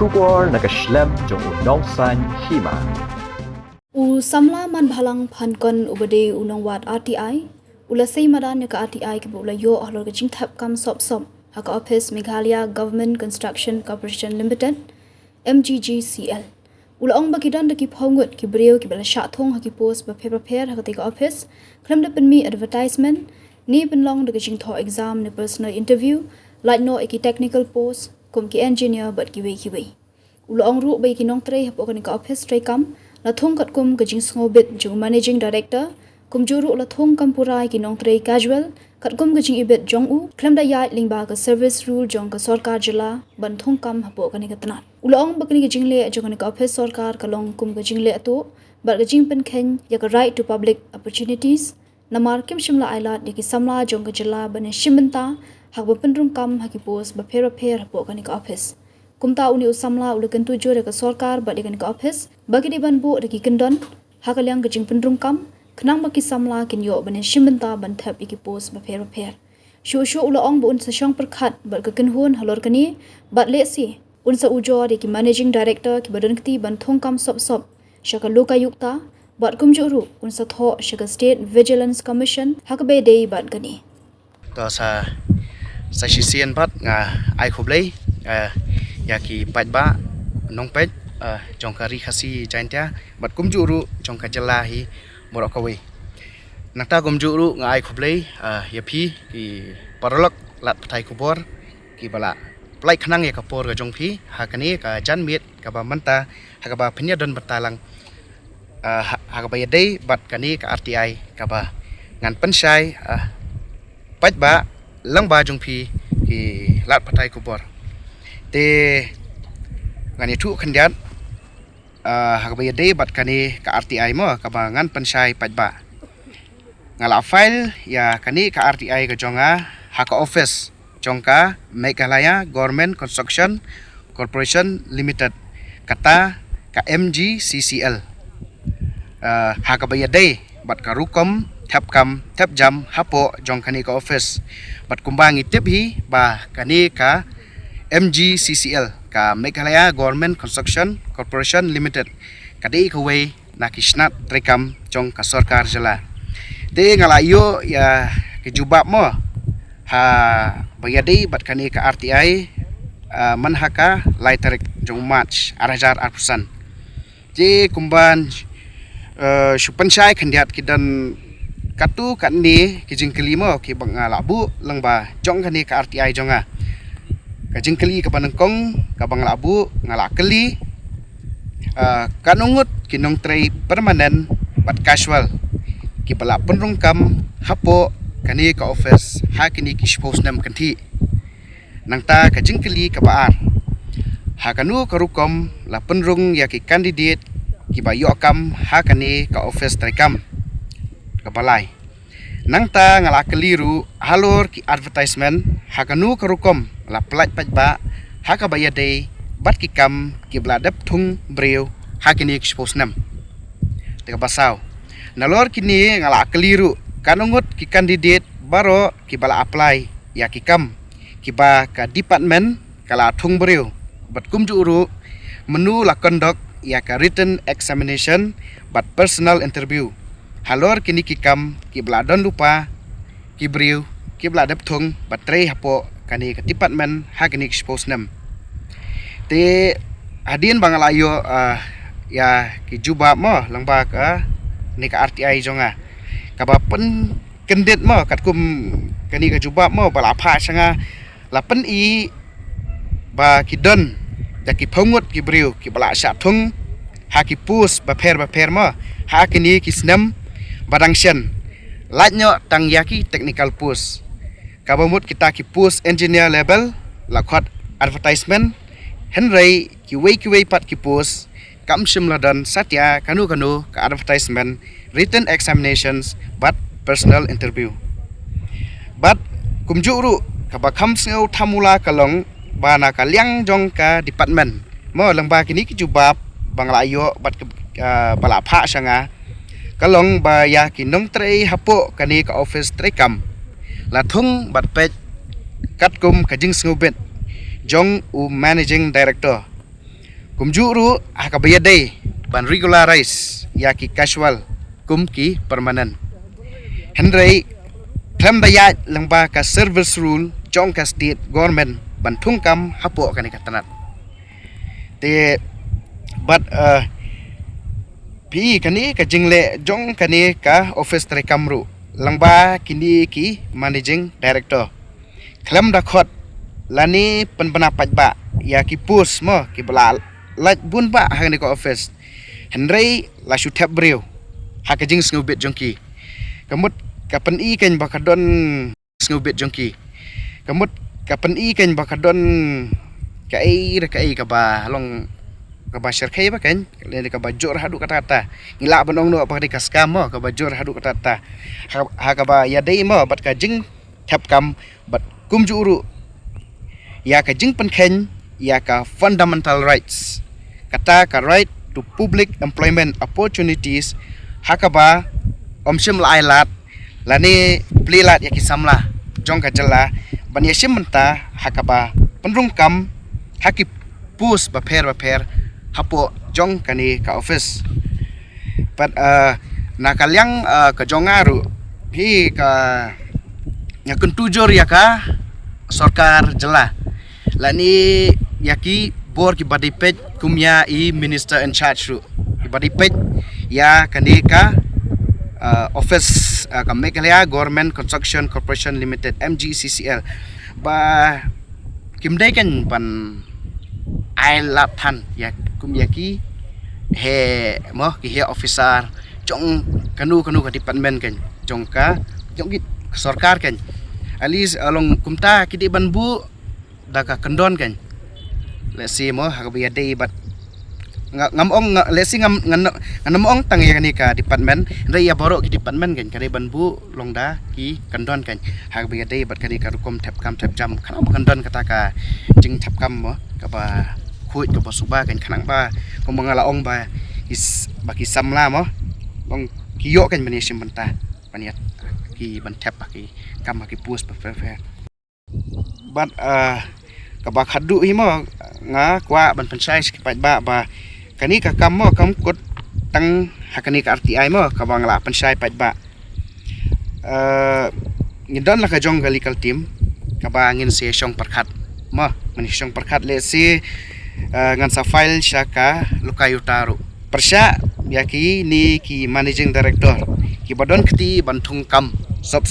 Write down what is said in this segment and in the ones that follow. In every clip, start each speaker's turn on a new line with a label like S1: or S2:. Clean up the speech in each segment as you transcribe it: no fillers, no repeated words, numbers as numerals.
S1: Shubor nakaslem jong unong san hima.
S2: Samla man bhalang phankon ubade unong wat RTI ulasei madan ka RTI ke bula yo ahlor ke jingthap kam sop haka office Meghalaya Government Construction Corporation Limited MGGCL ula ong bakidan de ki phongut ki breu ki bala sha thong haki post ba prepare haka te ka office klam de penmi advertisement ni penlong de jingtho exam ne personal interview like no ki technical post kum ki engineer but ki wei ula ong ru bai ki nong tre hapo ka office tre kam la thong kat kum ka jing snobit jung managing director kum juru la thong kam purai ki nong tre casual kat kum ka jing ibet jong u klam da ya lingba ka service rule jong ka sarkar jila ban thong kam hapo ka ni ka tanat ula ong bakni ka jing le jong ka office sarkar ka long kum ka jing le to bar ka jing pen khen ya ka right to public opportunities namar kim shimla ailat ni ki samla jong ka jila ban shimenta hak ba pendrung kam haki post ba pher hapo ka ni ka office kumta uni usamla ulukan tuju reka sarkar ba dikan ka office bagi di ban bu reki kendon hakalyang gajing pendrung kam khnang baki samla kin yo ban shimenta ban thap iki post ba pher shu ula ong bu un sa shong perkhat ba ka kinhun halor kani bat le si un sa ujo de ki managing director ki badan kti ban thong kam sop shaka loka yukta bat kum juru un sa tho shaka state vigilance commission hakbe dei bat kani
S3: to sa sisian pat nga ai khoblei ya ki patba nong pet jong kari khasi jaintia bat kum juru jong ka jala hi borok kawe nakta kum juru nga ai khoblei ya phi ki parolak lat thai kubor ki bala plai khnang ya kapor ga jong phi hakani ka jan mit ka ba manta ha ka ba phnya don batalang ha ka ba yadai bat kani ka RTI ka ba ngan pensai patba lang ba jong phi ki lat patai kubor te ngani thu khandiat hakbaya de bat kani ka RTI mo ka bangan pensai patba ngala file ya kani ka RTI ka jonga haka office jongka Meghalaya Government Construction Corporation Limited kata ka MGCCL hakbaya de bat ka rukom thap jam hapo jong kani ka office bat kumbangi tip hi ba kani ka MGCCL ka Meghalaya Government Construction Corporation Limited kadai kawai na kisnat trekam jong ka sarkar jala de ngalayo ya kejubab mo ha bayadi bat kani ka RTI manhaka laitarik jong match arajar arpusan je kumban supansai khandiat kidan katu kanni kijing kelimo ki bangalabu langba jong kani ka RTI jonga kajing keli ka panengkong ka banglabu ngala keli kanungut kinong tray permanen bat casual ki bala penrung kam hapo kani ka office ha kini ki post nam kanthi nangta kajing keli ka baar ha kanu karukom la penrung ya ki candidate ki ba yo kam ha kani ka office trekam ka balai nangta ngala keliru halor ki advertisement ha kanu karukom la plat patba haka bayade bat ki kam ki bladap thung breu hakini expose nam te basau nalor kini ngala keliru kanungut ki candidate baro ki bala apply ya ki kam ki ba ka department kala thung breu bat kum juru menu la conduct ya ka written examination bat personal interview halor kini ki kam ki bladon lupa ki breu ki bladap thung bat tre hapo kani ke department hakini expose nam te adin bangalayo ya ki juba mo langba ka ni ka RTI jonga ka ba pen kendet mo kat kum kani ka juba mo bala pha sanga la pen i ba ki don ya ki phongut ki breu ki bala sha thung ha ki pus ba pher mo hakini ki snam badang shen lajnyo tang yaki technical pus kabamut kita ki post engineer level lakhot advertisement henry ki wei pat ki post kam shimladan satya kanu ka advertisement written examinations but personal interview but kumjuru ka ba kham sngau thamula kalong bana ka liang jong ka department mo langba kini ki jubab bangla yo bat bala pha sanga kalong ba ya ki nong trei hapo kani ka office trekam la thung bat pet kat kum kajing snubet jong u managing director Kumjuru hakabayade ban regularize ya ki casual kum ki permanent. Henry klem daya langba ka service rule jong ka state government ban thungkam hapo kani katanat. Te but pi kani ka jingle jong kani ka office tre kamru langba kini ki managing director. Klem da khot lani penpenapat ba ya ki pus mo ki bala laj bun ba hang ni ko office Henry la shu tap breu ha ka jing snubit jongki kamut kapan i ken ba kadon snubit jongki kamut kapan i ken ba kadon kai ka ba long ka ba syarkai ba ken le ka ba jor hadu kata kata ngila banong no pa di kaskam mo ka ba jor hadu kata kata ha ka ba ya dei mo bat ka jing tap kam bat kum juru ya ka jing pen ken ya ka fundamental rights kata ka right to public employment opportunities hakaba omsim la ailat lani plilat ya kisamla jong ka jala ban yasim menta hakaba penrung kam haki pus baper hapo jong kani ka office but nakalyang ka jongaru hi ka yakun tujur ya ka sarkar jela lani yaki bor ki badipet kumya i minister in charge ru ki badipet ya kanika office ka Meghalaya Government Construction Corporation Limited MGCCL ba kimdai kan ban ai lap than ya kumya ki he mo ki he officer jong kanu ka department kan jong ki sarkar kan alis along kumta ki di banbu daka kendon kan let's see mo hakabiya day but ngamong let's see ngamong tang ya ka department re ya borok ki department kan kare banbu longda ki kendon kan hakabiya day but kani ka rukom tap jam kanang kendon kata ka jing tap kam mo ka ba khuit ka ba suba kan kanang ba ko mga laong ba is baki samla mo long kiyo kan bani sim banta baniat ki ban tap ki kam ki pus prefer but kabak hadu hi mo nga kwa ban pansai skipat ba kani ka kam mo kam kut tang hakani ka RTI mo kabang la pansai pat ba ngidon la ka jong legal team kabangin si syong perkhat mo mani syong perkhat le si ngan sa file sya ka lukayu taru persya yaki ni ki managing director ki badon kti bantung kam sop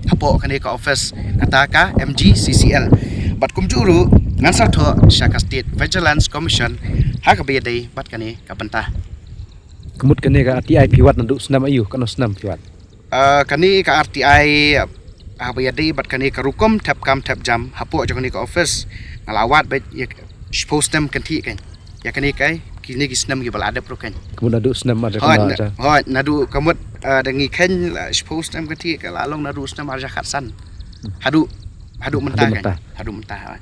S3: hapo kani ka office kata ka MGCCL bat kumjuru ngan sartho Shaka State Vigilance Commission hakabiya day bat kani kapenta
S4: kemut kani ka RTI piwat nanduk senam ayu kano senam piwat
S3: kani ka RTI hakabiya day bat kani ka rukom tap jam hapo jo kani ka office ngalawat bet ya post nem kanti kan ya kani kai kini ki senam gi balada pro kan
S4: kemut nanduk senam ada kena aja
S3: hoi nadu kemut dengi kan post nem kanti ka lalong nadu senam arja khatsan hadu mentah.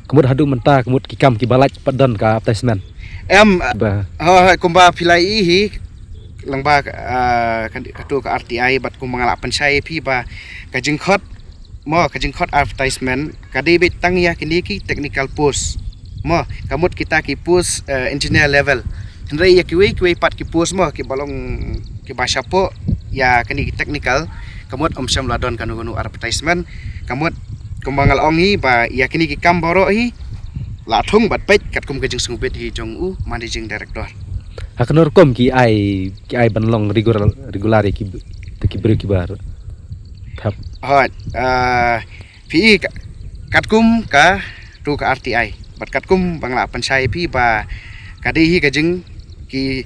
S4: Kemud hadu mentah, kemud kikam kibalaj padan ka advertisement.
S3: Kumba pilai hi langba katu ka RTI bat kum mangala pansai pi ba kajingkhot advertisement kadibit tang ya kini ki technical post mo kamut kita ki post engineer level hendrai ya kiwe pat ki post mo ki balong ki bahasa po ya kini technical kamut omsam ladon kanu advertisement kamut kumbangal ongi ba yakini ki kam boro hi la thung bat pet kat kum kajing sungpet hi jong u managing director
S4: hakanor kom ki ai banlong regular ki beri ki bar thap
S3: hot pi kat kum ka tu ka RTI bat kat kum bangla pansai pi ba kadi hi kajing ki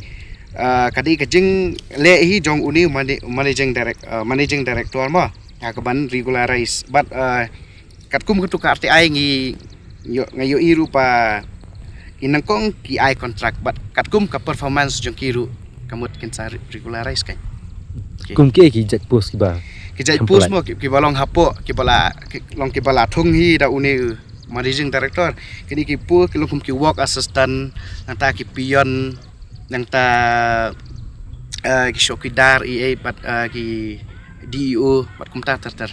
S3: kadi kajing le hi jong uni managing director mo ya kaban regularize but katkum kutu ka RTI ngayo iru pa inangkong ki ai contract but katkum ka performance jong kiru kamut kinsa regularize kan
S4: kum ki jat post ki ba
S3: ki jat post mo ki balong hapo ki bala thung hi da uni managing director kini ki pu ki long ki work assistant nanta ki pion nanta ki shokidar but ki DEO bat kumta ter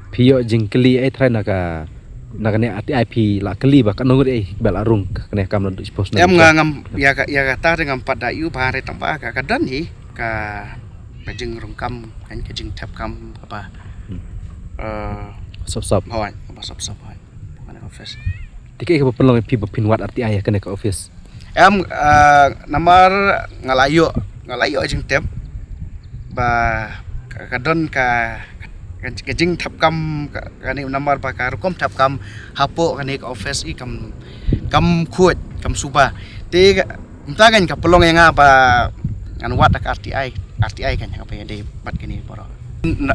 S4: Pio jingkeli ai try naka nak kena RTIP lah keli bah kan nongol bel arung kena kam nak expose
S3: em ngam ya kata dengan pada yu bahare tambah ka dan ni ka jeng rungkam kan ka jeng tap kam apa
S4: sop
S3: hoi apa sop hoi mana office
S4: tiket ke pelong pi bapin wat RTI ya kena ke office
S3: em nomor ngalayo jeng tap ba ka don ka jing thap kam kani nomor ba ka rukom thap kam hapo kani ka office I kam khuat kam suba te mta kan ka pelong yang apa an wat ka RTI kan apa ya de bat kini poro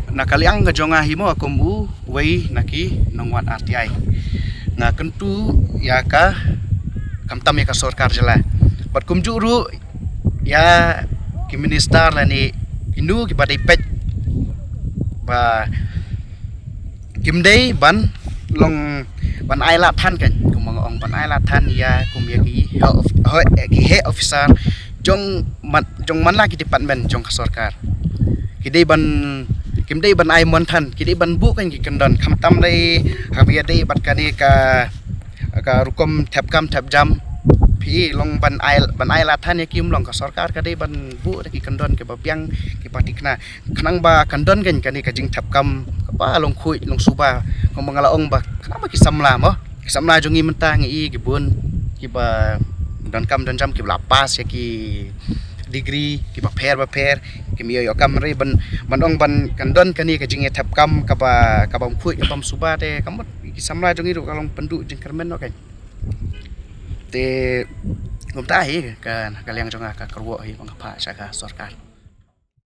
S3: nakaliang ka jonga himo akumbu wei naki nongwat RTI nga kentu ya ka kam tam ya ka sarkar jela bat kum juru ya ki minister lani indu ki badai pet ba kimdei ban long ban ai la than kan kum ong ban ai la than ya kum ya ki head officer jong man la ki department jong sarkar kidei ban kimdei ban ai mon than kidei ban bu kan ki kendon kham tam dei habia dei bat kani ka rukom thap kam thap jam pi long ban ai la than ya kim long ka sarkar ka dei ban bu ki kendon ke ba piang ki patikna khnang ba kendon kan kani ka jing thap kam pa long khui long suba ngom ngala ong ba kenapa ki samla mo ki samla jongi mentah ngi ki bun ki ba dan kam dan jam ki lapas ya ki degree ki ba pher ki mi yo kam re ban ong ban kendon kani ka jing thap kam ka ba khui ka bam suba te kamot ki samla jongi ro kalong pendu jing kermen no kan te ngom ta hi kan kaliang jonga ka kerwo hi bang pa sa ka sarkar